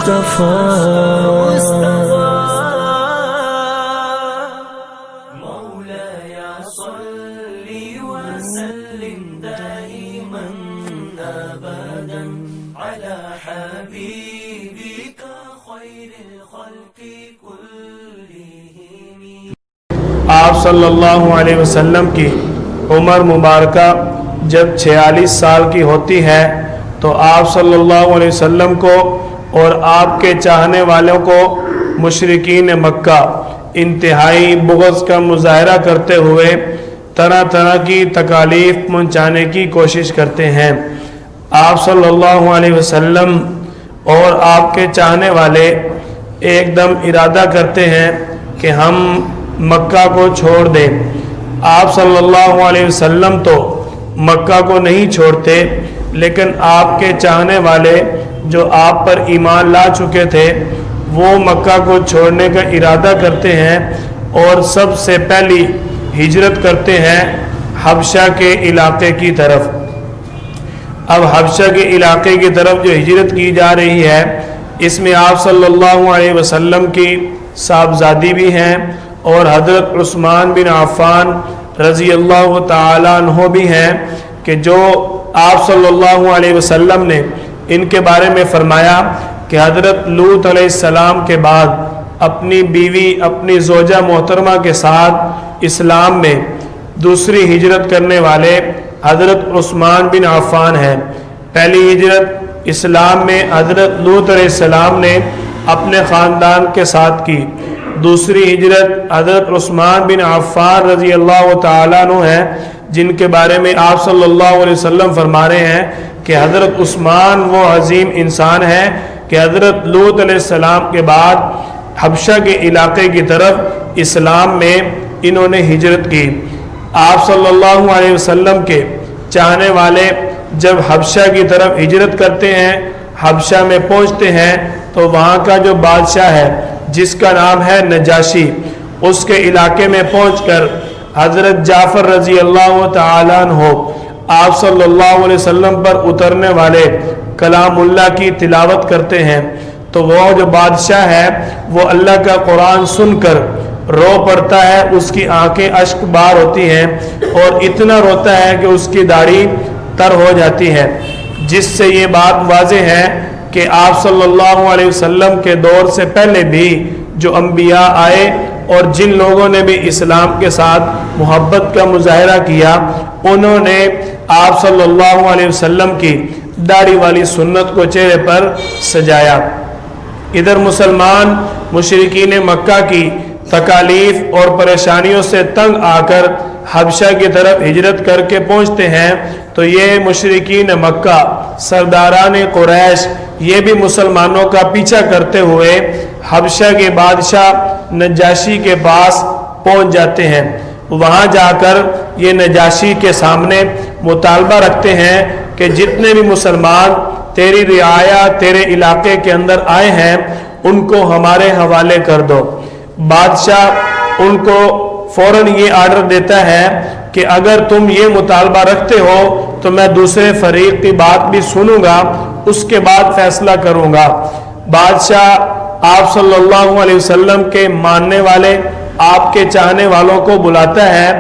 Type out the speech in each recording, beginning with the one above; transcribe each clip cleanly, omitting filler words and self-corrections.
مولاي صل وسلم دائما أبدا على حبيبك خير الخلق كلهم. آپ صلی اللہ علیہ وسلم کی عمر مبارکہ جب 46 سال کی ہوتی ہے تو آپ صلی اللہ علیہ وسلم کو اور آپ کے چاہنے والوں کو مشرکین مکہ انتہائی بغض کا مظاہرہ کرتے ہوئے طرح طرح کی تکالیف پہنچانے کی کوشش کرتے ہیں. آپ صلی اللہ علیہ وسلم اور آپ کے چاہنے والے ایک دم ارادہ کرتے ہیں کہ ہم مکہ کو چھوڑ دیں. آپ صلی اللہ علیہ وسلم تو مکہ کو نہیں چھوڑتے، لیکن آپ کے چاہنے والے جو آپ پر ایمان لا چکے تھے وہ مکہ کو چھوڑنے کا ارادہ کرتے ہیں اور سب سے پہلی ہجرت کرتے ہیں حبشہ کے علاقے کی طرف. اب حبشہ کے علاقے کی طرف جو ہجرت کی جا رہی ہے اس میں آپ صلی اللہ علیہ وسلم کی صاحبزادی بھی ہیں اور حضرت عثمان بن عفان رضی اللہ تعالیٰ عنہ بھی ہیں کہ جو آپ صلی اللہ علیہ وسلم نے ان کے بارے میں فرمایا کہ حضرت لوط علیہ السلام کے بعد اپنی بیوی اپنی زوجہ محترمہ کے ساتھ اسلام میں دوسری ہجرت کرنے والے حضرت عثمان بن عفان ہیں. پہلی ہجرت اسلام میں حضرت لوط علیہ السلام نے اپنے خاندان کے ساتھ کی. دوسری ہجرت حضرت عثمان بن عفان رضی اللہ تعالیٰ عنہ ہیں جن کے بارے میں آپ صلی اللہ علیہ وسلم فرما رہے ہیں کہ حضرت عثمان وہ عظیم انسان ہے کہ حضرت لوط علیہ السلام کے بعد حبشہ کے علاقے کی طرف اسلام میں انہوں نے ہجرت کی. آپ صلی اللہ علیہ وسلم کے چاہنے والے جب حبشہ کی طرف ہجرت کرتے ہیں، حبشہ میں پہنچتے ہیں تو وہاں کا جو بادشاہ ہے جس کا نام ہے نجاشی، اس کے علاقے میں پہنچ کر حضرت جعفر رضی اللہ تعالیٰ عنہ آپ صلی اللہ علیہ وسلم پر اترنے والے کلام اللہ کی تلاوت کرتے ہیں تو وہ جو بادشاہ ہے وہ اللہ کا قرآن سن کر رو پڑتا ہے، اس کی آنکھیں اشک بار ہوتی ہیں اور اتنا روتا ہے کہ اس کی داڑھی تر ہو جاتی ہے، جس سے یہ بات واضح ہے کہ آپ صلی اللہ علیہ وسلم کے دور سے پہلے بھی جو انبیاء آئے اور جن لوگوں نے بھی اسلام کے ساتھ محبت کا مظاہرہ کیا انہوں نے آپ صلی اللہ علیہ وسلم کی داڑھی والی سنت کو چہرے پر سجایا. ادھر مسلمان مشرکین مکہ کی تکالیف اور پریشانیوں سے تنگ آ کر حبشہ کی طرف ہجرت کر کے پہنچتے ہیں تو یہ مشرکین مکہ سرداران قریش یہ بھی مسلمانوں کا پیچھا کرتے ہوئے حبشہ کے بادشاہ نجاشی کے پاس پہنچ جاتے ہیں. وہاں جا کر یہ نجاشی کے سامنے مطالبہ رکھتے ہیں کہ جتنے بھی مسلمان تیری رعایا تیرے علاقے کے اندر آئے ہیں ان کو ہمارے حوالے کر دو. بادشاہ ان کو فوراً یہ آرڈر دیتا ہے کہ اگر تم یہ مطالبہ رکھتے ہو تو میں دوسرے فریق کی بات بھی سنوں گا، اس کے بعد فیصلہ کروں گا. بادشاہ آپ صلی اللہ علیہ وسلم کے ماننے والے آپ کے چاہنے والوں کو بلاتا ہے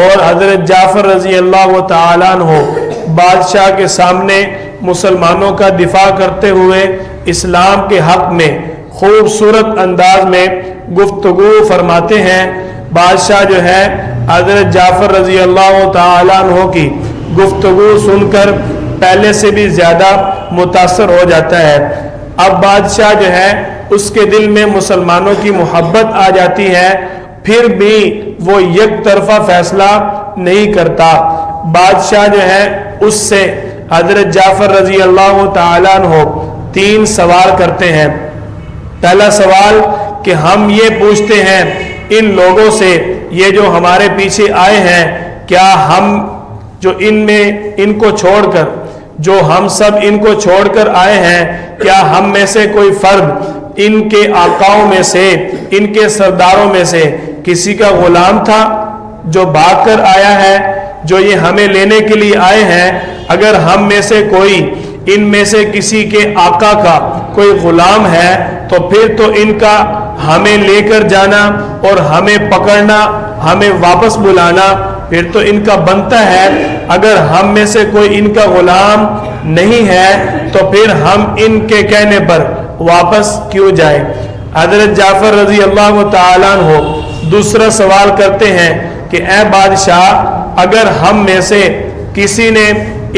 اور حضرت جعفر رضی اللہ تعالیٰ عنہ بادشاہ کے سامنے مسلمانوں کا دفاع کرتے ہوئے اسلام کے حق میں خوبصورت انداز میں گفتگو فرماتے ہیں. بادشاہ جو ہے حضرت جعفر رضی اللہ تعالیٰ عنہ کی گفتگو سن کر پہلے سے بھی زیادہ متاثر ہو جاتا ہے. اب بادشاہ جو ہے اس کے دل میں مسلمانوں کی محبت آ جاتی ہے، پھر بھی وہ یک طرفہ فیصلہ نہیں کرتا. بادشاہ جو ہے اس سے حضرت جعفر رضی اللہ تعالیٰ عنہ 3 سوال کرتے ہیں. پہلا سوال کہ ہم یہ پوچھتے ہیں ان لوگوں سے یہ جو ہمارے پیچھے آئے ہیں کیا ہم جو ان کو چھوڑ کر جو ہم سب ان کو چھوڑ کر آئے ہیں کیا ہم میں سے کوئی فرد ان کے آقاؤں میں سے ان کے سرداروں میں سے کسی کا غلام تھا جو بھاگ کر آیا ہے جو یہ ہمیں لینے کے لیے آئے ہیں؟ اگر ہم میں سے کوئی ان میں سے کسی کے آقا کا کوئی غلام ہے تو پھر تو ان کا ہمیں لے کر جانا اور ہمیں پکڑنا، ہمیں واپس بلانا پھر تو ان کا بنتا ہے۔ اگر ہم میں سے کوئی ان کا غلام نہیں ہے تو پھر ہم ان کے کہنے پر واپس کیوں جائیں؟ حضرت جعفر رضی اللہ تعالیٰ عنہ دوسرا سوال کرتے ہیں کہ اے بادشاہ، اگر ہم میں سے کسی نے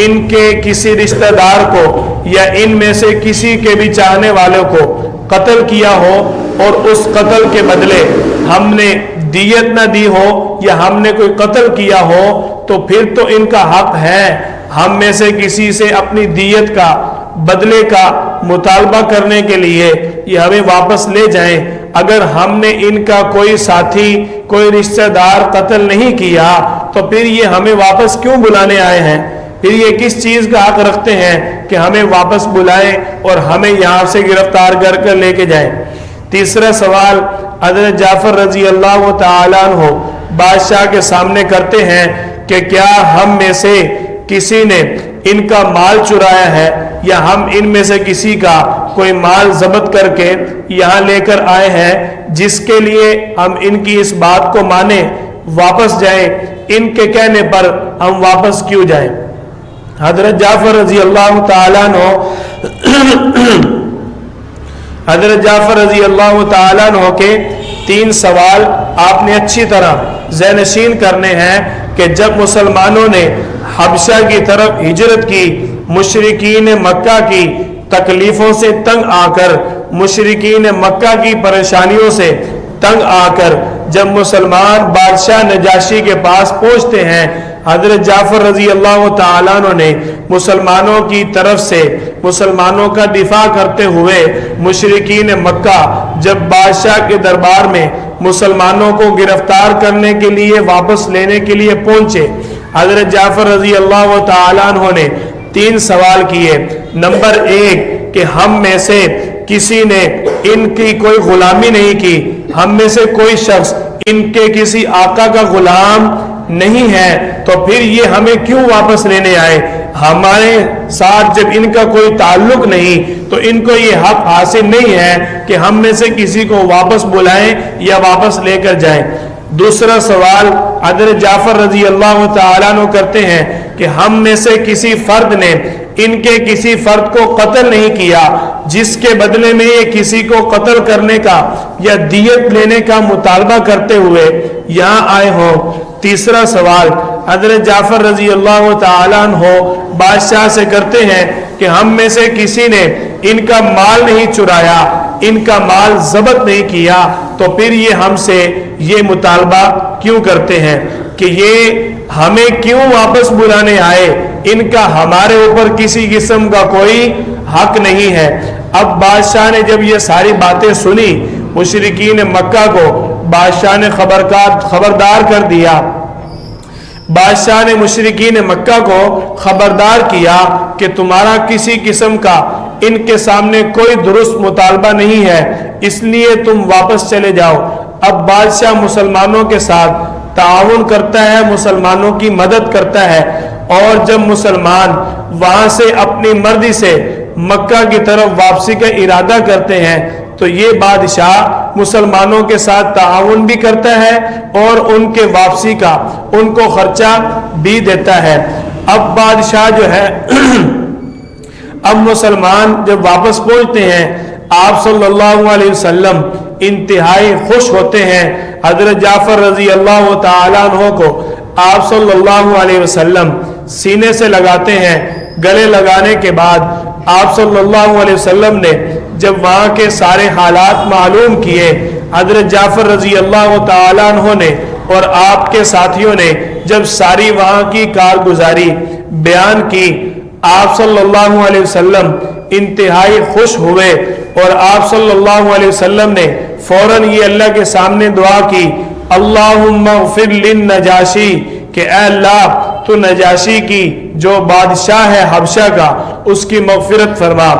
ان کے کسی رشتہ دار کو یا ان میں سے کسی کے بھی چاہنے والوں کو قتل کیا ہو اور اس قتل کے بدلے ہم نے دیت نہ دی ہو یا ہم نے کوئی قتل کیا ہو تو پھر تو ان کا حق ہے ہم میں سے کسی سے اپنی دیت کا بدلے کا مطالبہ کرنے کے لیے یہ ہمیں واپس لے جائیں۔ اگر ہم نے ان کا کوئی ساتھی کوئی رشتہ دار قتل نہیں کیا تو پھر یہ ہمیں واپس کیوں بلانے آئے ہیں؟ پھر یہ کس چیز کا حق رکھتے ہیں کہ ہمیں واپس بلائیں اور ہمیں یہاں سے گرفتار کر لے کے جائیں؟ تیسرا سوال حضرت جعفر رضی اللہ تعالیٰ عنہ بادشاہ کے سامنے کرتے ہیں کہ کیا ہم میں سے کسی نے ان کا مال چرایا ہے یا ہم ان میں سے کسی کا کوئی مال ضبط کر کے یہاں لے کر آئے ہیں جس کے لیے ہم ان کی اس بات کو مانیں واپس جائیں؟ ان کے کہنے پر ہم واپس کیوں جائیں؟ حضرت جعفر رضی اللہ تعالیٰ عنہ حضرت جعفر رضی اللہ تعالیٰ عنہ کے 3 سوال آپ نے اچھی طرح ذہن نشین کرنے ہیں کہ جب مسلمانوں نے حبشہ کی طرف ہجرت کی، مشرکین مکہ کی تکلیفوں سے تنگ آ کر، مشرکین مکہ کی پریشانیوں سے تنگ آ کر جب مسلمان بادشاہ نجاشی کے پاس پہنچتے ہیں، حضرت جعفر رضی اللہ تعالیٰ عنہ نے مسلمانوں کی طرف سے مسلمانوں کا دفاع کرتے ہوئے مشرکین مکہ جب بادشاہ کے دربار میں مسلمانوں کو گرفتار کرنے کے لیے واپس لینے کے لیے پہنچے، حضرت جعفر رضی اللہ تعالیٰ عنہ نے 3 سوال کیے۔ نمبر 1 کہ ہم میں سے کسی نے ان کی کوئی غلامی نہیں کی، ہم میں سے کوئی شخص ان کے کسی آقا کا غلام نہیں ہے تو پھر یہ ہمیں کیوں واپس لینے آئے؟ ہمارے ساتھ جب ان کا کوئی تعلق نہیں تو ان کو یہ حق حاصل نہیں ہے کہ ہم میں سے کسی کو واپس بلائیں یا واپس لے کر جائیں۔ دوسرا سوال حضرت جعفر رضی اللہ تعالیٰ عنہ کرتے ہیں کہ ہم میں سے کسی فرد نے ان کے کسی فرد کو قتل نہیں کیا جس کے بدلے میں یہ کسی کو قتل کرنے کا یا دیت لینے کا مطالبہ کرتے ہوئے یہاں آئے ہوں۔ تیسرا سوال حضرت جعفر رضی اللہ تعالیٰ عنہ بادشاہ سے کرتے ہیں کہ ہم میں سے کسی نے ان کا مال نہیں چرایا، ان کا مال ضبط نہیں کیا تو پھر یہ ہم سے یہ مطالبہ کیوں کرتے ہیں کہ یہ ہمیں کیوں واپس بلانے آئے؟ ان کا ہمارے اوپر کسی قسم کا کوئی حق نہیں ہے۔ اب بادشاہ نے جب یہ ساری باتیں سنی، مشرکین مکہ کو بادشاہ نے خبردار کر دیا، بادشاہ نے مشرکین مکہ کو خبردار کیا کہ تمہارا کسی قسم کا ان کے سامنے کوئی درست مطالبہ نہیں ہے، اس لیے تم واپس چلے جاؤ۔ اب بادشاہ مسلمانوں کے ساتھ تعاون کرتا ہے، مسلمانوں کی مدد کرتا ہے، اور جب مسلمان وہاں سے اپنی مرضی سے مکہ کی طرف واپسی کا ارادہ کرتے ہیں تو یہ بادشاہ مسلمانوں کے ساتھ تعاون بھی کرتا ہے اور ان کے واپسی کا ان کو خرچہ بھی دیتا ہے۔ اب بادشاہ جو ہے اب مسلمان جب واپس پہنچتے ہیں، آپ صلی اللہ علیہ وسلم انتہائی خوش ہوتے ہیں۔ حضرت جعفر رضی اللہ تعالیٰ عنہ کو آپ صلی اللہ علیہ وسلم سینے سے لگاتے ہیں۔ گلے لگانے کے بعد آپ صلی اللہ علیہ وسلم نے جب وہاں کے سارے حالات معلوم کیے، حضرت جعفر رضی اللہ تعالیٰ عنہ نے اور آپ کے ساتھیوں نے جب ساری وہاں کی کارگزاری بیان کی، آپ صلی اللہ علیہ وسلم انتہائی خوش ہوئے اور آپ صلی اللہ علیہ وسلم نے فوراً یہ اللہ کے سامنے دعا کی، اللہم اغفر للنجاشی، کہ اے اللہ تو نجاشی کی جو بادشاہ ہے حبشہ کا اس کی مغفرت فرما۔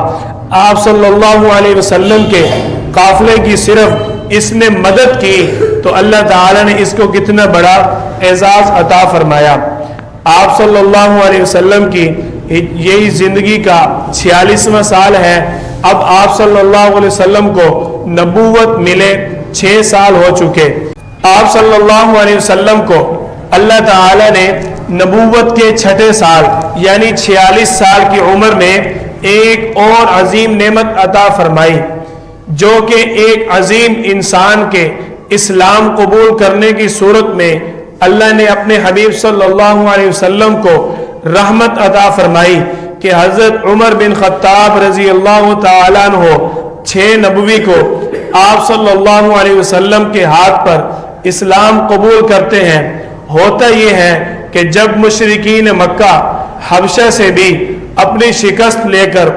آپ صلی اللہ علیہ وسلم کے قافلے کی صرف اس نے مدد کی تو اللہ تعالی نے اس کو کتنا بڑا اعزاز عطا فرمایا۔ آپ صلی اللہ علیہ وسلم کی یہی زندگی کا 46واں سال ہے اب آپ صلی اللہ علیہ وسلم کو نبوت ملے 6 سال ہو چکے. آپ صلی اللہ علیہ وسلم کو اللہ تعالی نے نبوت کے 6 سال یعنی 46 سال کی عمر میں ایک اور عظیم نعمت عطا فرمائی، جو کہ ایک عظیم انسان کے اسلام قبول کرنے کی صورت میں اللہ نے اپنے حبیب صلی اللہ علیہ وسلم کو رحمت عطا فرمائی کہ حضرت عمر بن خطاب رضی اللہ تعالیٰ عنہ 6 نبوی کو آپ صلی اللہ علیہ وسلم کے ہاتھ پر اسلام قبول کرتے ہیں. ہوتا یہ ہے کہ جب مشرکین مکہ حبشہ سے بھی اپنی شکست لے کر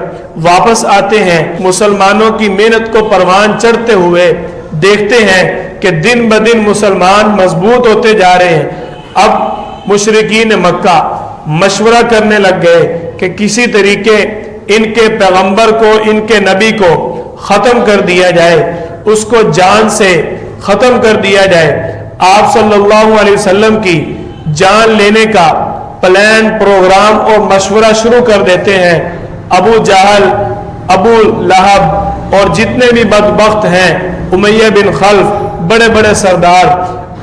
واپس آتے ہیں، مسلمانوں کی محنت کو پروان چڑھتے ہوئے دیکھتے ہیں کہ دن بدن مسلمان مضبوط ہوتے جا رہے ہیں. اب مشرکین مکہ مشورہ کرنے لگ گئے کہ کسی طریقے ان کے پیغمبر کو، ان کے نبی کو ختم کر دیا جائے، اس کو جان سے ختم کر دیا جائے. آپ صلی اللہ علیہ وسلم کی جان لینے کا پلان، پروگرام اور مشورہ شروع کر دیتے ہیں. ابو جہل، ابو لہب اور جتنے بھی بدبخت ہیں، امیہ بن خلف، بڑے بڑے سردار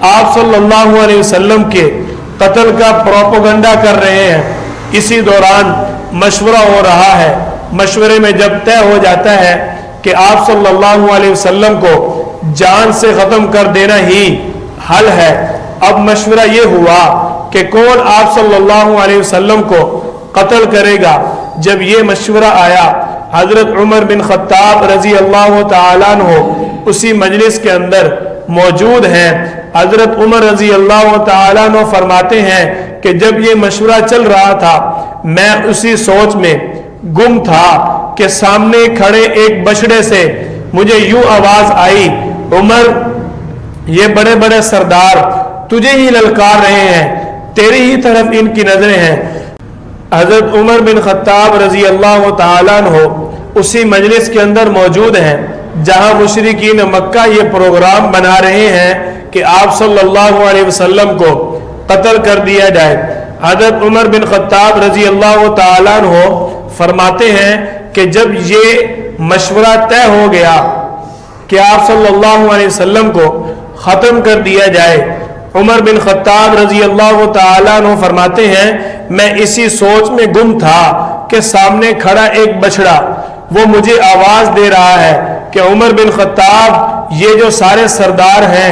آپ صلی اللہ علیہ وسلم کے قتل کا پروپیگنڈا کر رہے ہیں. اسی دوران مشورہ ہو رہا ہے. مشورے میں جب طے ہو جاتا ہے کہ آپ صلی اللہ علیہ وسلم کو جان سے ختم کر دینا ہی حل ہے، اب مشورہ یہ ہوا کہ کون آپ صلی اللہ علیہ وسلم کو قتل کرے گا. جب یہ مشورہ آیا، حضرت عمر بن خطاب رضی اللہ تعالیٰ عنہ اسی مجلس کے اندر موجود ہیں. حضرت عمر رضی اللہ تعالیٰ عنہ فرماتے ہیں کہ جب یہ مشورہ چل رہا تھا، میں اسی سوچ میں گم تھا کہ سامنے کھڑے ایک بچڑے سے مجھے یوں آواز آئی، عمر، یہ بڑے بڑے سردار تجھے ہی للکار رہے ہیں، تیری ہی طرف ان کی نظریں ہیں. حضرت عمر بن خطاب رضی اللہ تعالیٰ عنہ اسی مجلس کے اندر موجود ہیں جہاں مشرکین مکہ یہ پروگرام بنا رہے ہیں کہ آپ صلی اللہ علیہ وسلم کو قتل کر دیا جائے. حضرت عمر بن خطاب رضی اللہ تعالیٰ عنہ فرماتے ہیں کہ جب یہ مشورہ طے ہو گیا کہ آپ صلی اللہ علیہ وسلم کو ختم کر دیا جائے، عمر بن خطاب رضی اللہ تعالیٰ عنہ فرماتے ہیں میں اسی سوچ میں گم تھا کہ سامنے کھڑا ایک بچڑا وہ مجھے آواز دے رہا ہے کہ عمر بن خطاب، یہ جو سارے سردار ہیں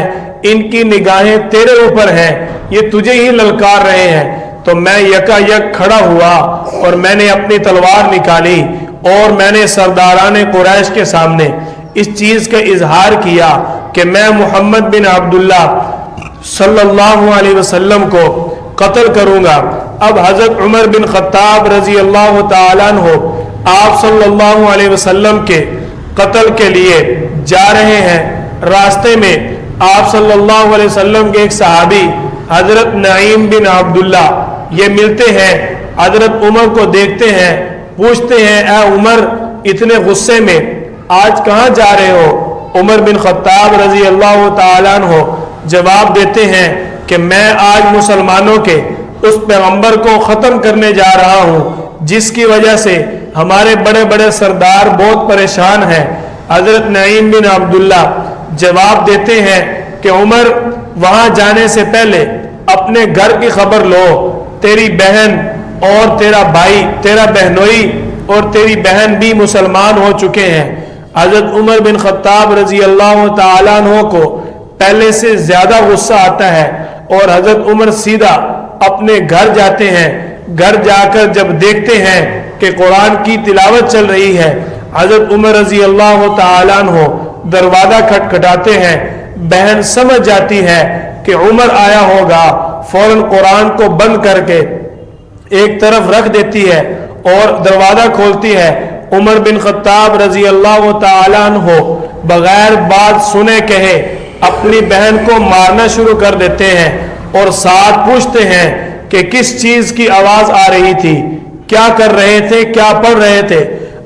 ان کی نگاہیں تیرے اوپر ہیں، یہ تجھے ہی للکار رہے ہیں. تو میں یکا یک کھڑا ہوا اور میں نے اپنی تلوار نکالی اور میں نے سرداران قریش کے سامنے اس چیز کا اظہار کیا کہ میں محمد بن عبداللہ صلی اللہ علیہ وسلم کو قتل کروں گا. اب حضرت عمر بن خطاب رضی اللہ تعالیٰ عنہ آپ صلی اللہ علیہ وسلم کے قتل کے لیے جا رہے ہیں. راستے میں آپ صلی اللہ علیہ وسلم کے ایک صحابی حضرت نعیم بن عبداللہ یہ ملتے ہیں، حضرت عمر کو دیکھتے ہیں، پوچھتے ہیں اے عمر اتنے غصے میں آج کہاں جا رہے ہو؟ عمر بن خطاب رضی اللہ تعالیٰ عنہ جواب دیتے ہیں کہ میں آج مسلمانوں کے اس پیغمبر کو ختم کرنے جا رہا ہوں جس کی وجہ سے ہمارے بڑے بڑے سردار بہت پریشان ہیں. حضرت نعیم بن عبداللہ جواب دیتے ہیں کہ عمر وہاں جانے سے پہلے اپنے گھر کی خبر لو، تیری بہن اور تیرا بھائی، تیرا بہنوئی اور تیری بہن بھی مسلمان ہو چکے ہیں. حضرت عمر بن خطاب رضی اللہ تعالیٰ عنہ کو پہلے سے زیادہ غصہ آتا ہے اور حضرت عمر سیدھا اپنے گھر جاتے ہیں. گھر جا کر جب دیکھتے ہیں کہ قرآن کی تلاوت چل رہی ہے، حضرت عمر رضی اللہ تعالیٰ عنہ دروازہ کھٹکھٹاتے ہیں. بہن سمجھ جاتی ہے کہ عمر آیا ہوگا، فوراً قرآن کو بند کر کے ایک طرف رکھ دیتی ہے اور دروازہ کھولتی ہے. عمر بن خطاب رضی اللہ تعالیٰ عنہ بغیر بات سنے کہے اپنی بہن کو مارنا شروع کر دیتے ہیں اور ساتھ پوچھتے ہیں کہ کس چیز کی آواز آ رہی تھی، کیا کر رہے تھے، کیا پڑھ رہے تھے.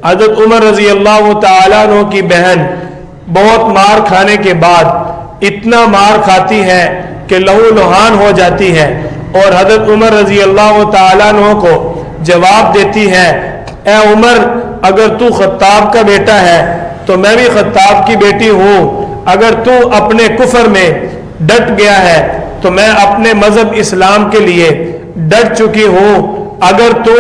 حضرت عمر رضی اللہ تعالیٰ عنہ کی بہن بہت مار کھانے کے بعد اتنا مار کھاتی ہے کہ لہو لہان ہو جاتی ہے اور حضرت عمر رضی اللہ تعالیٰ عنہ کو جواب دیتی ہے اے عمر اگر تو خطاب کا بیٹا ہے تو میں بھی خطاب کی بیٹی ہوں، اگر تو اپنے کفر میں ڈٹ گیا ہے تو میں اپنے مذہب اسلام کے لیے ڈٹ چکی ہوں، اگر تو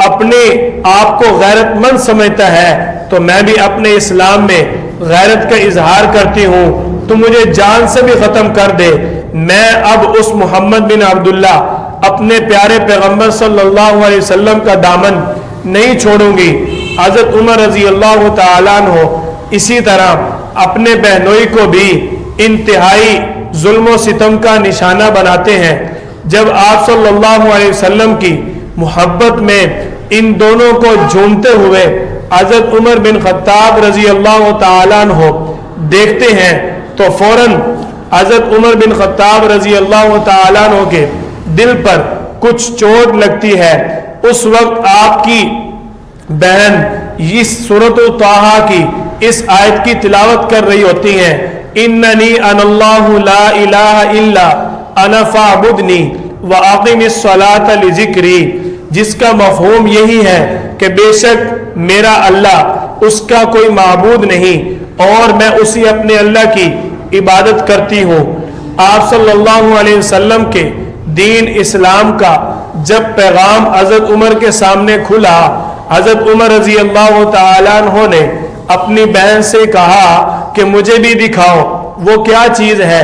اپنے آپ کو غیرت مند سمجھتا ہے تو میں بھی اپنے اسلام میں غیرت کا اظہار کرتی ہوں، تو مجھے جان سے بھی ختم کر دے، میں اب اس محمد بن عبداللہ اپنے پیارے پیغمبر صلی اللہ علیہ وسلم کا دامن نہیں چھوڑوں گی۔ حضرت عمر رضی اللہ تعالیٰ عنہ اسی طرح اپنے بہنوئی کو بھی انتہائی ظلم و ستم کا نشانہ بناتے ہیں۔ جب آپ صلی اللہ علیہ وسلم کی محبت میں ان دونوں کو جھومتے ہوئے حضرت عمر بن خطاب رضی اللہ تعالیٰ عنہ دیکھتے ہیں تو فوراً حضرت عمر بن خطاب رضی اللہ تعالیٰ عنہ کے دل پر کچھ چوٹ لگتی ہے۔ اس وقت آپ کی بہن اس سورۃ طٰہٰ کی اس آیت کی تلاوت کر رہی ہوتی ہیں، اننی انا اللہ لا الہ الا انا فاعبدنی واقم الصلاۃ لذکری، جس کا مفہوم یہی ہے کہ بے شک میرا اللہ، اس کا کوئی معبود نہیں اور میں اسی اپنے اللہ کی عبادت کرتی ہوں۔ آپ صلی اللہ علیہ وسلم کے دین اسلام کا جب پیغام حضرت عمر کے سامنے کھلا، حضرت عمر رضی اللہ تعالیٰ عنہ نے اپنی بہن سے کہا کہ مجھے بھی دکھاؤ وہ کیا چیز ہے۔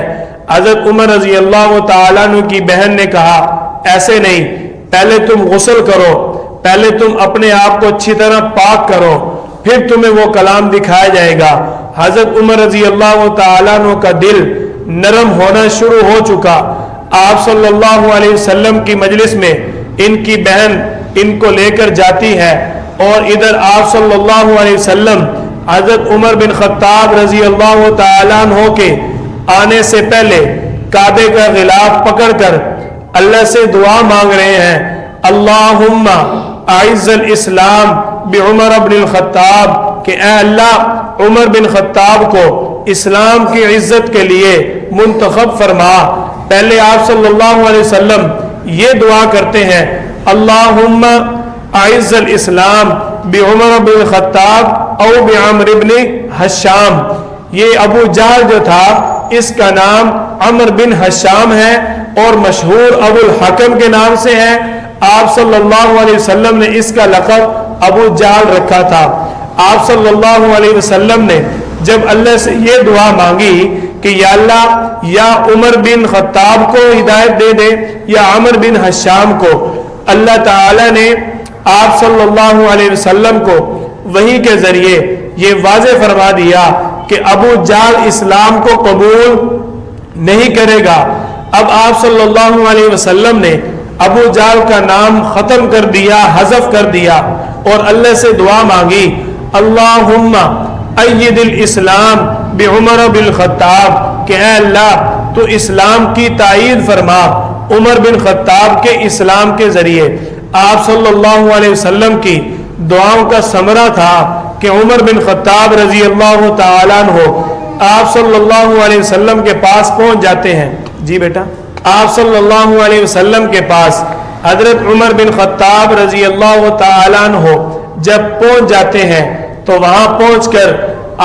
حضرت عمر رضی اللہ تعالیٰ عنہ کی بہن نے کہا ایسے نہیں، پہلے تم غسل کرو، پہلے تم اپنے آپ کو اچھی طرح پاک کرو، پھر تمہیں وہ کلام دکھایا جائے گا۔ حضرت عمر رضی اللہ تعالیٰ عنہ کا دل نرم ہونا شروع ہو چکا۔ آپ صلی اللہ علیہ وسلم کی مجلس میں ان کی بہن ان کو لے کر جاتی ہے اور ادھر آپ صلی اللہ علیہ وسلم حضرت عمر بن خطاب رضی اللہ تعالیٰ عنہ کے آنے سے پہلے کعبے کا غلاف پکڑ کر اللہ سے دعا مانگ رہے ہیں، اللہم اعز الاسلام بعمر بن الخطاب، کہ اے اللہ عمر بن خطاب کو اسلام کی عزت کے لیے منتخب فرما۔ پہلے آپ صلی اللہ علیہ وسلم یہ دعا کرتے ہیں، اللہم اعز الاسلام بعمر بن الخطاب او بعمر بن حشام۔ یہ ابو جہل جو تھا اس کا نام عمر بن حشام ہے اور مشہور ابو الحکم کے نام سے ہے۔ آپ صلی اللہ علیہ وسلم نے اس کا لقب ابو جہل رکھا تھا۔ آپ صلی اللہ علیہ وسلم نے جب اللہ سے یہ دعا مانگی کہ یا اللہ یا عمر بن خطاب کو ہدایت دے دے یا عمر بن حشام کو، اللہ تعالی نے آپ صلی اللہ علیہ وسلم کو وحی کے ذریعے یہ واضح فرما دیا کہ ابو جہل اسلام کو قبول نہیں کرے گا۔ اب آپ صلی اللہ علیہ وسلم نے ابو جہل کا نام ختم کر دیا، حذف کر دیا اور اللہ سے دعا مانگی، اللہم اید الاسلام بعمر بن خطاب، کہ اے اللہ تو اسلام کی تائید فرما عمر بن خطاب کے اسلام کے ذریعے۔ آپ صلی اللہ علیہ وسلم کی دعاؤں کا ثمرہ تھا کہ عمر بن خطاب رضی اللہ تعالیٰ عنہ آپ صلی اللہ علیہ وسلم کے پاس پہنچ جاتے ہیں۔ جی بیٹا، آپ صلی اللہ علیہ وسلم کے پاس حضرت عمر بن خطاب رضی اللہ تعالیٰ عنہ جب پہنچ جاتے ہیں تو وہاں پہنچ کر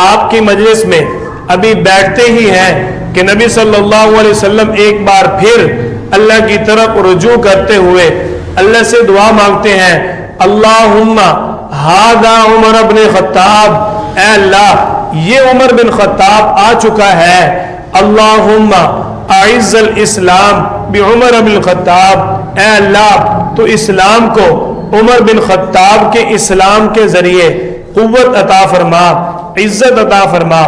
آپ کی مجلس میں ابھی بیٹھتے ہی ہیں کہ نبی صلی اللہ علیہ وسلم ایک بار پھر اللہ کی طرف رجوع کرتے ہوئے اللہ سے دعا مانگتے ہیں، اللہم ھذا عمر بن خطاب، اے اللہ یہ عمر بن خطاب آ چکا ہے، اللہم اعز الاسلام بعمر بن خطاب، اے اللہ تو اسلام کو عمر بن خطاب کے اسلام کے ذریعے قوت عطا فرما، عزت عطا فرما۔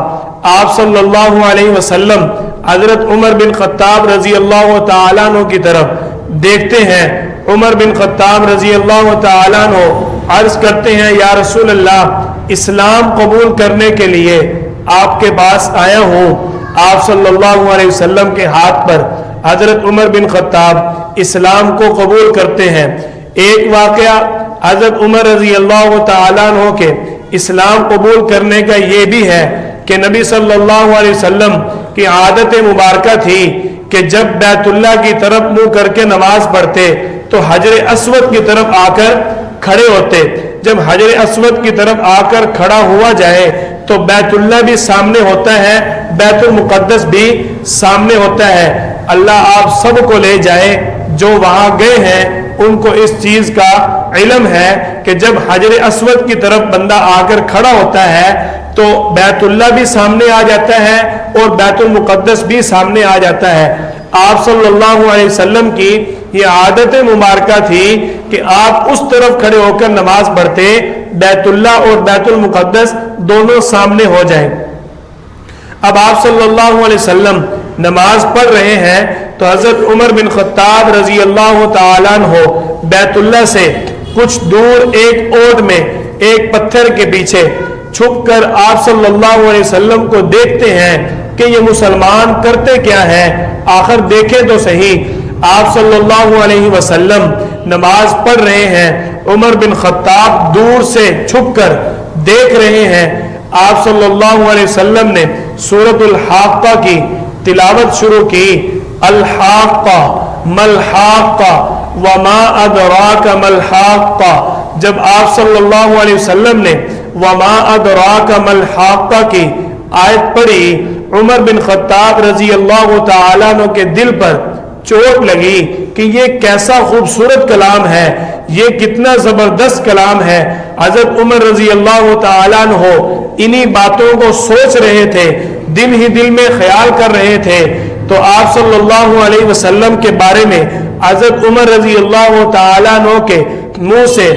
آپ صلی اللہ علیہ وسلم حضرت عمر بن خطاب رضی اللہ تعالیٰ عنہ کی طرف دیکھتے ہیں۔ عمر بن خطاب رضی اللہ تعالیٰ عنہ عرض کرتے ہیں، یا رسول اللہ اسلام قبول کرنے کے لیے آپ کے پاس آیا ہوں۔ آپ صلی اللہ علیہ وسلم کے ہاتھ پر حضرت عمر بن خطاب اسلام کو قبول کرتے ہیں۔ ایک واقعہ حضرت عمر رضی اللہ تعالیٰ عنہ کے اسلام قبول کرنے کا یہ بھی ہے کہ نبی صلی اللہ علیہ وسلم کی عادت مبارکہ تھی کہ جب بیت اللہ کی طرف منہ کر کے نماز پڑھتے تو حجر اسود کی طرف آ کر کھڑے ہوتے، جب حجر اسود کی طرف آ کر کھڑا ہوا جائے تو بیت اللہ بھی سامنے ہوتا ہے، بیت المقدس بھی سامنے ہوتا ہے۔ اللہ آپ سب کو لے جائے، جو وہاں گئے ہیں ان کو اس چیز کا علم ہے کہ جب حجر اسود کی طرف بندہ آ کر کھڑا ہوتا ہے تو بیت اللہ بھی سامنے آ جاتا ہے اور بیت المقدس بھی سامنے آ جاتا ہے۔ آپ صلی اللہ علیہ وسلم کی یہ عادت مبارکہ تھی کہ آپ اس طرف کھڑے ہو کر نماز پڑھتے، بیت اللہ اور بیت المقدس دونوں سامنے ہو جائیں۔ اب آپ صلی اللہ علیہ وسلم نماز پڑھ رہے ہیں تو حضرت عمر بن خطاب رضی اللہ تعالیٰ عنہ بیت اللہ سے کچھ دور ایک اوٹ میں ایک پتھر کے پیچھے چھپ کر آپ صلی اللہ علیہ وسلم کو دیکھتے ہیں کہ یہ مسلمان کرتے کیا ہیں، آخر دیکھیں تو صحیح۔ آپ صلی اللہ علیہ وسلم نماز پڑھ رہے ہیں، عمر بن خطاب دور سے چھپ کر دیکھ رہے ہیں۔ آپ صلی اللہ علیہ وسلم نے سورۃ الحاقہ کی تلاوت شروع کی، الحاقہ ملحاقہ وما ادراک ملحاقہ۔ جب آپ صلی اللہ علیہ وسلم نے وما ادراک ملحاقہ کی آیت پڑھی، عمر بن خطاب رضی اللہ تعالیٰ عنہ کے دل پر چوٹ لگی کہ یہ کیسا خوبصورت کلام ہے، یہ کتنا زبردست کلام ہے۔ حضرت عمر رضی اللہ تعالیٰ عنہ انہی باتوں کو سوچ رہے تھے، دل ہی دل میں خیال کر رہے تھے، تو آپ صلی اللہ علیہ وسلم کے بارے میں حضرت عمر رضی اللہ تعالیٰ عنہ کے منہ سے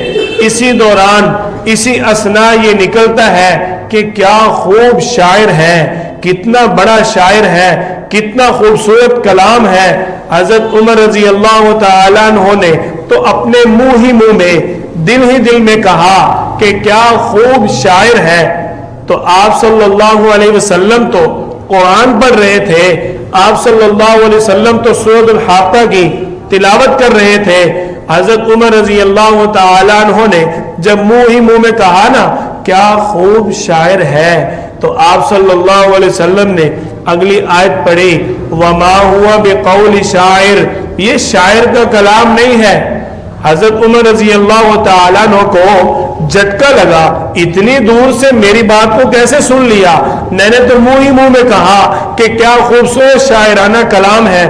اسی دوران اسی اثنا یہ نکلتا ہے کہ کیا خوب شاعر ہے، کتنا بڑا شاعر ہے، کتنا خوبصورت کلام ہے۔ حضرت عمر رضی اللہ تعالیٰ عنہ نے تو اپنے منہ ہی منہ میں دل ہی دل میں کہا کہ کیا خوب شاعر ہے۔ تو آپ صلی اللہ علیہ وسلم تو قرآن پڑھ رہے تھے، آپ صلی اللہ علیہ وسلم تو سورۃ الحاقہ کی تلاوت کر رہے تھے۔ حضرت عمر رضی اللہ تعالیٰ عنہ نے جب منہ ہی منہ میں کہا نا کیا خوب شاعر ہے، تو آپ صلی اللہ علیہ وسلم نے اگلی آیت پڑھی، وما ہوا بقول شاعر، یہ شاعر کا کلام نہیں ہے۔ حضرت عمر رضی اللہ تعالیٰ عنہ کو جھٹکا لگا، اتنی دور سے میری بات کو کیسے سن لیا، میں نے تو منہ ہی منہ میں کہا کہ کیا خوبصورت شاعرانہ کلام ہے۔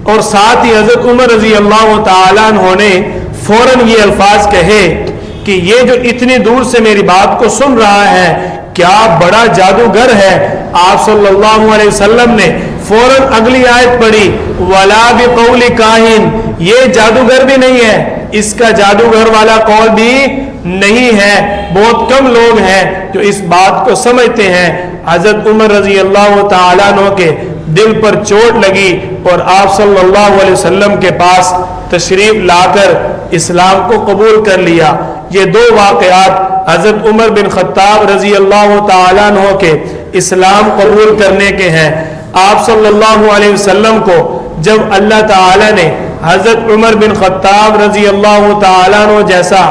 اور ساتھ ہی حضرت عمر رضی اللہ تعالیٰ عنہ نے فوراً یہ الفاظ کہے کہ یہ جو اتنی دور سے میری بات کو سن رہا ہے کیا بڑا جادوگر ہے۔ آپ صلی اللہ علیہ وسلم نے فوراً اگلی آیت پڑھی، ولا بقول کاہن، یہ جادوگر بھی نہیں ہے، اس کا جادوگر والا قول بھی نہیں ہے۔ بہت کم لوگ ہیں جو اس بات کو سمجھتے ہیں۔ حضرت عمر رضی اللہ تعالیٰ عنہ کے دل پر چوٹ لگی اور آپ صلی اللہ علیہ وسلم کے پاس تشریف لا کر اسلام کو قبول کر لیا۔ یہ دو واقعات حضرت عمر بن خطاب رضی اللہ تعالیٰ عنہ کے اسلام قبول کرنے کے ہیں۔ آپ صلی اللہ علیہ وسلم کو جب اللہ تعالیٰ نے حضرت عمر بن خطاب رضی اللہ تعالیٰ عنہ جیسا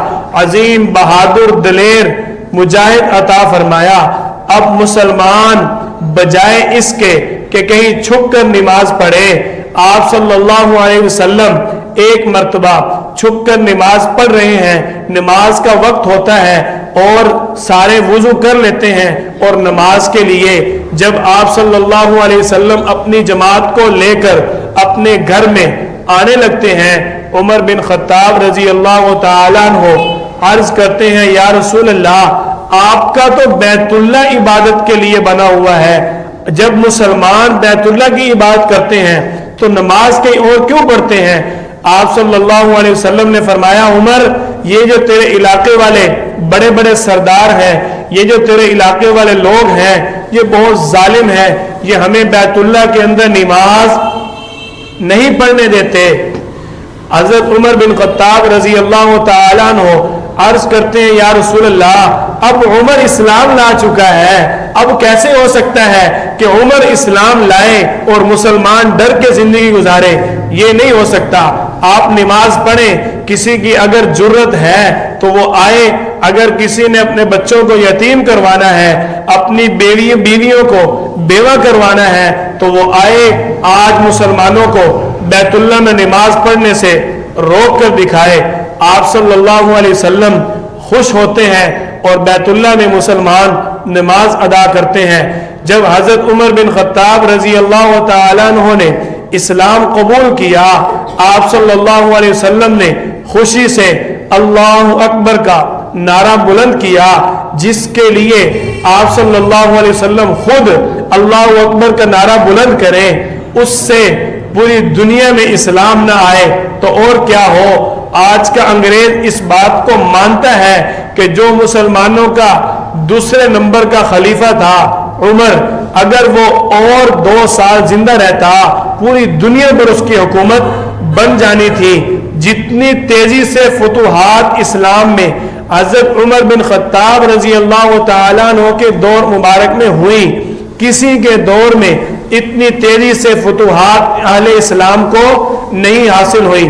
عظیم بہادر دلیر مجاہد عطا فرمایا، اب مسلمان بجائے اس کے کہ کہیں چھپ کر نماز پڑھے، آپ صلی اللہ علیہ وسلم ایک مرتبہ چھپ کر نماز پڑھ رہے ہیں، نماز کا وقت ہوتا ہے اور سارے وضو کر لیتے ہیں اور نماز کے لیے جب آپ صلی اللہ علیہ وسلم اپنی جماعت کو لے کر اپنے گھر میں آنے لگتے ہیں، عمر بن خطاب رضی اللہ تعالیٰ عنہ عرض کرتے ہیں، یا رسول اللہ، آپ کا تو بیت اللہ عبادت کے لیے بنا ہوا ہے، جب مسلمان بیت اللہ کی عبادت کرتے ہیں تو نماز کہیں اور کیوں پڑھتے ہیں؟ آپ صلی اللہ علیہ وسلم نے فرمایا، عمر، یہ جو تیرے علاقے والے بڑے بڑے سردار ہیں، یہ جو تیرے علاقے والے لوگ ہیں، یہ بہت ظالم ہیں، یہ ہمیں بیت اللہ کے اندر نماز نہیں پڑھنے دیتے۔ حضرت عمر بن خطاب رضی اللہ تعالیٰ عنہ عرض کرتے ہیں، یا رسول اللہ، اب عمر اسلام لا چکا ہے، اب کیسے ہو سکتا ہے کہ عمر اسلام لائے اور مسلمان ڈر کے زندگی گزارے؟ یہ نہیں ہو سکتا، آپ نماز پڑھیں، کسی کی اگر جرت ہے تو وہ آئے، اگر کسی نے اپنے بچوں کو یتیم کروانا ہے، اپنی بیویوں کو بیوہ کروانا ہے تو وہ آئے، آج مسلمانوں کو بیت اللہ میں نماز پڑھنے سے روک کر دکھائے۔ آپ صلی اللہ علیہ وسلم خوش ہوتے ہیں اور بیت اللہ میں مسلمان نماز ادا کرتے ہیں۔ جب حضرت عمر بن خطاب رضی اللہ تعالیٰ عنہ نے اسلام قبول کیا، آپ صلی اللہ علیہ وسلم نے خوشی سے اللہ اکبر کا نعرہ بلند کیا، جس کے لیے آپ صلی اللہ علیہ وسلم خود اللہ اکبر کا نعرہ بلند کریں، اس سے پوری دنیا میں اسلام نہ آئے تو اور کیا ہو۔ آج کا انگریز اس بات کو مانتا ہے کہ جو مسلمانوں کا دوسرے نمبر کا خلیفہ تھا عمر، اگر وہ اور 2 سال زندہ رہتا پوری دنیا پر اس کی حکومت بن جانی تھی۔ جتنی تیزی سے فتوحات اسلام میں حضرت عمر بن خطاب رضی اللہ تعالیٰ عنہ کے دور مبارک میں ہوئی، کسی کے دور میں اتنی تیزی سے فتوحات اہل اسلام کو نہیں حاصل ہوئی۔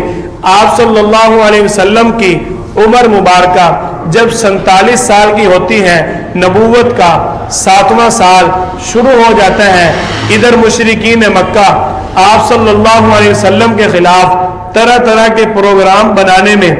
آپ صلی اللہ علیہ وسلم کی عمر مبارکہ جب 47 سال کی ہوتی ہے، نبوت کا 7واں سال شروع ہو جاتا ہے، ادھر مشرکین مکہ آپ صلی اللہ علیہ وسلم کے خلاف طرح طرح کے پروگرام بنانے میں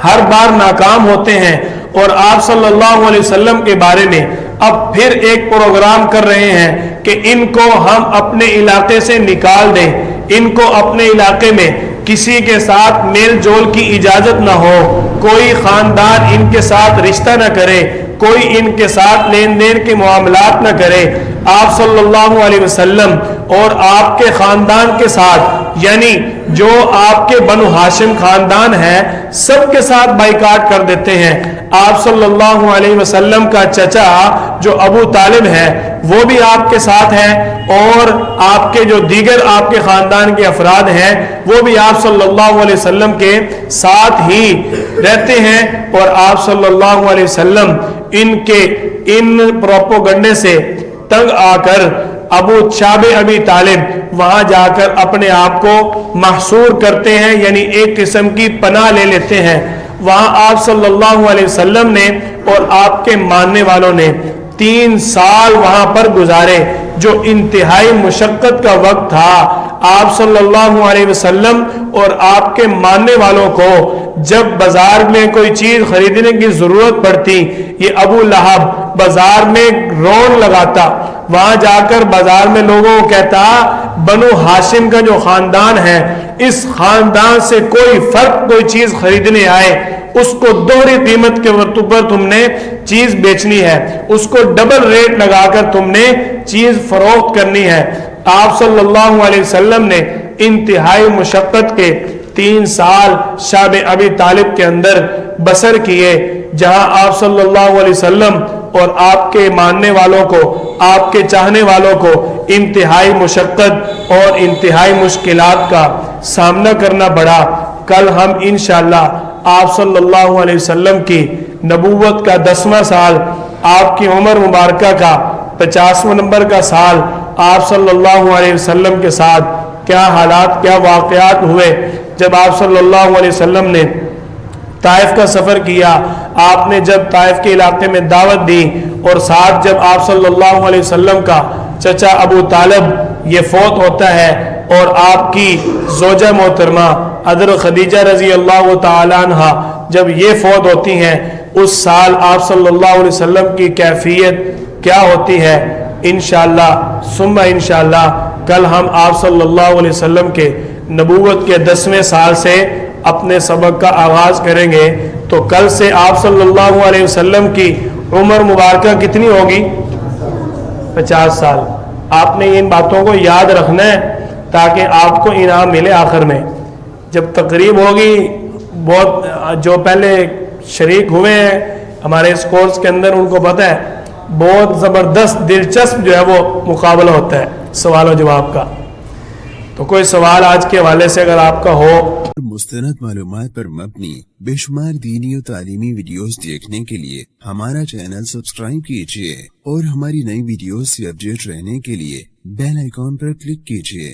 ہر بار ناکام ہوتے ہیں، اور آپ صلی اللہ علیہ وسلم کے بارے میں اب پھر ایک پروگرام کر رہے ہیں کہ ان کو ہم اپنے علاقے سے نکال دیں، ان کو اپنے علاقے میں کسی کے ساتھ میل جول کی اجازت نہ ہو، کوئی خاندان ان کے ساتھ رشتہ نہ کرے، کوئی ان کے ساتھ لین دین کے معاملات نہ کرے۔ آپ صلی اللہ علیہ وسلم اور آپ کے خاندان کے ساتھ، یعنی جو آپ کے بنو ہاشم خاندان ہے، سب کے ساتھ بائیکاٹ کر دیتے ہیں۔ آپ صلی اللہ علیہ وسلم کا چچا جو ابو طالب ہے وہ بھی آپ کے ساتھ ہے، اور آپ کے جو دیگر آپ کے خاندان کے افراد ہیں وہ بھی آپ صلی اللہ علیہ وسلم کے ساتھ ہی رہتے ہیں، اور آپ صلی اللہ علیہ وسلم ان پروپوگنڈے سے تنگ آ کر ابو چاب ابی طالب وہاں جا کر اپنے آپ کو محصور کرتے ہیں، یعنی ایک قسم کی پناہ لے لیتے ہیں۔ وہاں آپ صلی اللہ علیہ وسلم نے اور آپ کے ماننے والوں نے 3 سال وہاں پر گزارے، جو انتہائی مشقت کا وقت تھا۔ آپ صلی اللہ علیہ وسلم اور آپ کے ماننے والوں کو جب بازار میں کوئی چیز خریدنے کی ضرورت پڑتی، یہ ابو لہب بازار میں رون لگاتا، وہاں جا کر بازار میں لوگوں کو کہتا، بنو ہاشم کا جو خاندان ہے، اس خاندان سے کوئی فرق کوئی چیز خریدنے آئے، اس کو دوہری قیمت کے پر تم نے چیز بیچنی ہے، اس کو ڈبل ریٹ لگا کر تم نے چیز فروخت کرنی ہے۔ آپ صلی اللہ علیہ وسلم نے انتہائی مشقت کے 3 سال شاب ابی طالب کے اندر بسر کیے، جہاں آپ صلی اللہ علیہ وسلم اور آپ کے ماننے والوں کو، آپ کے چاہنے والوں کو انتہائی مشقت اور انتہائی مشکلات کا سامنا کرنا پڑا۔ کل ہم انشاءاللہ آپ صلی اللہ علیہ وسلم کی نبوت کا 10واں سال، آپ کی عمر مبارکہ کا 50واں نمبر کا سال، آپ صلی اللہ علیہ وسلم کے ساتھ کیا حالات کیا واقعات ہوئے جب آپ صلی اللہ علیہ وسلم نے طائف کا سفر کیا، آپ نے جب طائف کے علاقے میں دعوت دی، اور ساتھ جب آپ صلی اللہ علیہ وسلم کا چچا ابو طالب یہ فوت ہوتا ہے، اور آپ کی زوجہ محترمہ حضرت خدیجہ رضی اللہ تعالی عنہ جب یہ فوت ہوتی ہیں، اس سال آپ صلی اللہ علیہ وسلم کی کیفیت کیا ہوتی ہے، انشاءاللہ ثم انشاءاللہ کل ہم آپ صلی اللہ علیہ وسلم کے نبوت کے 10ویں سال سے اپنے سبق کا آغاز کریں گے۔ تو کل سے آپ صلی اللہ علیہ وسلم کی عمر مبارکہ کتنی ہوگی؟ 50 سال۔ آپ نے ان باتوں کو یاد رکھنا ہے تاکہ آپ کو انعام ملے آخر میں۔ جب تقریب ہوگی، بہت جو پہلے شریک ہوئے ہیں ہمارے اس کورس کے اندر ان کو پتہ ہے بہت زبردست دلچسپ جو ہے وہ مقابلہ ہوتا ہے سوال و جواب کا۔ تو کوئی سوال آج کے حوالے سے اگر آپ کا ہو۔ مستند معلومات پر مبنی بے شمار دینی و تعلیمی ویڈیوز دیکھنے کے لیے ہمارا چینل سبسکرائب کیجیے، اور ہماری نئی ویڈیوز سے اپڈیٹ رہنے کے لیے بیل آئیکن پر کلک کیجیے۔